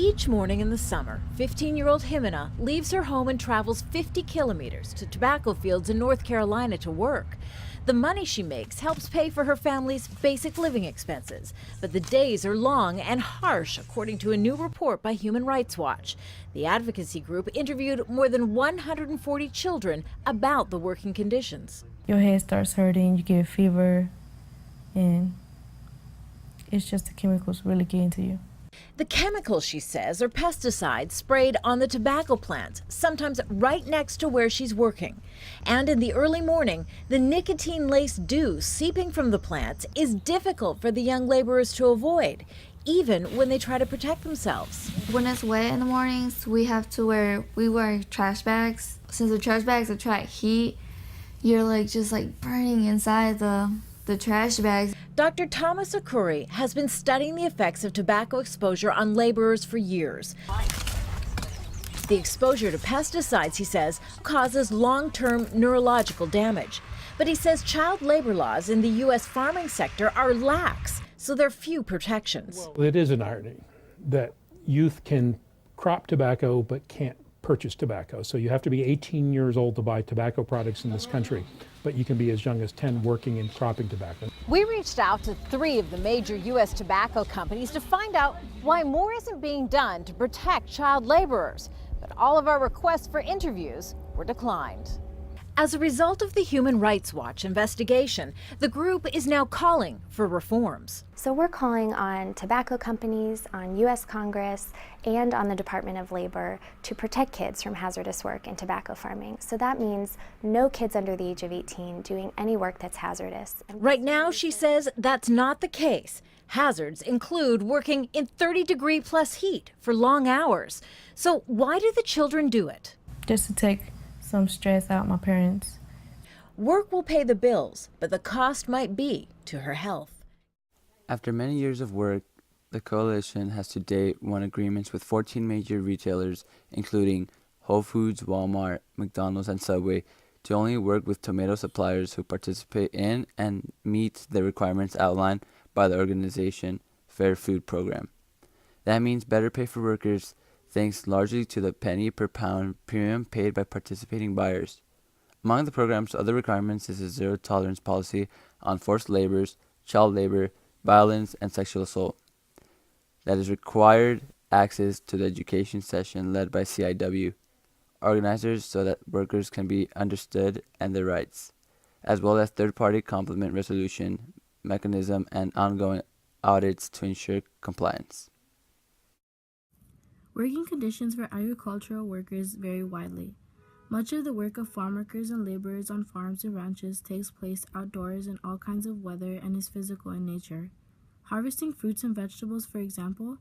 Each morning in the summer, 15-year-old Jimena leaves her home and travels 50 kilometers to tobacco fields in North Carolina to work. The money she makes helps pay for her family's basic living expenses, but the days are long and harsh, according to a new report by Human Rights Watch. The advocacy group interviewed more than 140 children about the working conditions. Your head starts hurting, you get a fever, and it's just the chemicals really getting to you. The chemicals, she says, are pesticides sprayed on the tobacco plants, sometimes right next to where she's working. And in the early morning, the nicotine-laced dew seeping from the plants is difficult for the young laborers to avoid, even when they try to protect themselves. When it's wet in the mornings, we wear trash bags. Since the trash bags attract heat, you're just burning inside the trash bags. Dr. Thomas Akuri has been studying the effects of tobacco exposure on laborers for years. The exposure to pesticides, he says, causes long-term neurological damage. But he says child labor laws in the U.S. farming sector are lax, so there are few protections. Well, it is an irony that youth can crop tobacco but can't purchase tobacco. So you have to be 18 years old to buy tobacco products in this country, but you can be as young as 10 working in cropping tobacco. We reached out to 3 of the major U.S. tobacco companies to find out why more isn't being done to protect child laborers, but all of our requests for interviews were declined. As a result of the Human Rights Watch investigation, the group is now calling for reforms. So we're calling on tobacco companies, on U.S. Congress, and on the Department of Labor to protect kids from hazardous work in tobacco farming. So that means no kids under the age of 18 doing any work that's hazardous. Right now, she says that's not the case. Hazards include working in 30-degree plus heat for long hours. So why do the children do it? Just to take some stress out my parents. Work will pay the bills, but the cost might be to her health. After many years of work, the coalition has to date won agreements with 14 major retailers, including Whole Foods, Walmart, McDonald's, and Subway, to only work with tomato suppliers who participate in and meet the requirements outlined by the organization Fair Food Program. That means better pay for workers, thanks largely to the penny per pound premium paid by participating buyers. Among the program's other requirements is a zero-tolerance policy on forced labor, child labor, violence, and sexual assault. That is required access to the education session led by CIW organizers so that workers can be understood and their rights, as well as third-party complement resolution mechanism and ongoing audits to ensure compliance. Working conditions for agricultural workers vary widely. Much of the work of farm workers and laborers on farms and ranches takes place outdoors in all kinds of weather and is physical in nature. Harvesting fruits and vegetables, for example,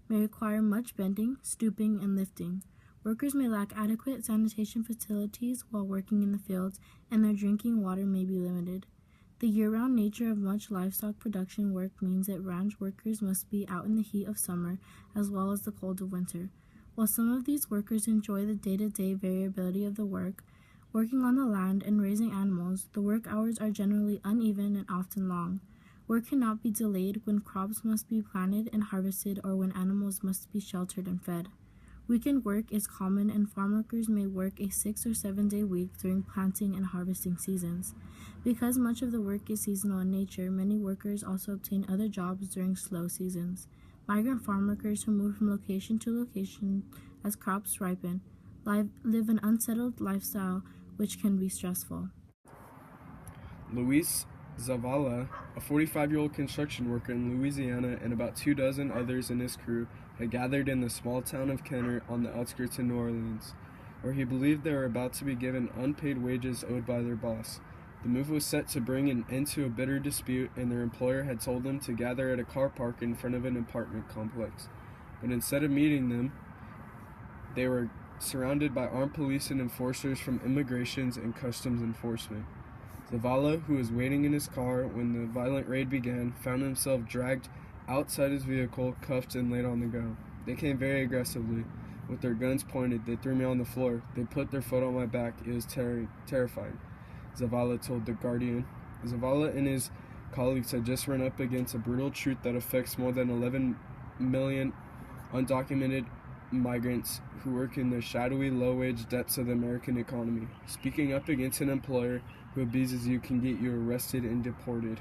may require much bending, stooping, and lifting. Workers may lack adequate sanitation facilities while working in the fields, and their drinking water may be limited. The year-round nature of much livestock production work means that ranch workers must be out in the heat of summer as well as the cold of winter. While some of these workers enjoy the day-to-day variability of the work, working on the land and raising animals, the work hours are generally uneven and often long. Work cannot be delayed when crops must be planted and harvested or when animals must be sheltered and fed. Weekend work is common, and farm workers may work a 6 or 7 day week during planting and harvesting seasons. Because much of the work is seasonal in nature, many workers also obtain other jobs during slow seasons. Migrant farm workers who move from location to location as crops ripen live an unsettled lifestyle which can be stressful. Luis Zavala, a 45-year-old construction worker in Louisiana, and about 24 others in his crew had gathered in the small town of Kenner on the outskirts of New Orleans, where he believed they were about to be given unpaid wages owed by their boss. The move was set to bring an end to a bitter dispute, and their employer had told them to gather at a car park in front of an apartment complex. But instead of meeting them, they were surrounded by armed police and enforcers from Immigrations and Customs Enforcement. Zavala, who was waiting in his car when the violent raid began, found himself dragged outside his vehicle, cuffed and laid on the ground. They came very aggressively. With their guns pointed, they threw me on the floor. They put their foot on my back. It was terrifying, Zavala told The Guardian. Zavala and his colleagues had just run up against a brutal truth that affects more than 11 million undocumented migrants who work in the shadowy low-wage depths of the American economy. Speaking up against an employer who abuses you can get you arrested and deported.